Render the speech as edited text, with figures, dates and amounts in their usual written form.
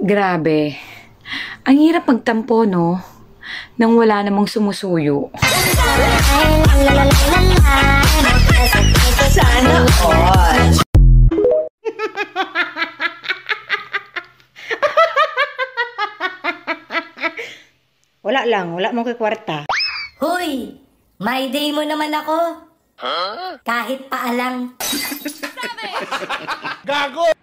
Grabe. Ang hirap magtampo, no? Nang wala namang sumusuyo. Sana all. Wala lang, wala mong kwarta. Hoy! My day mo naman ako. Kahit paalang. Gago!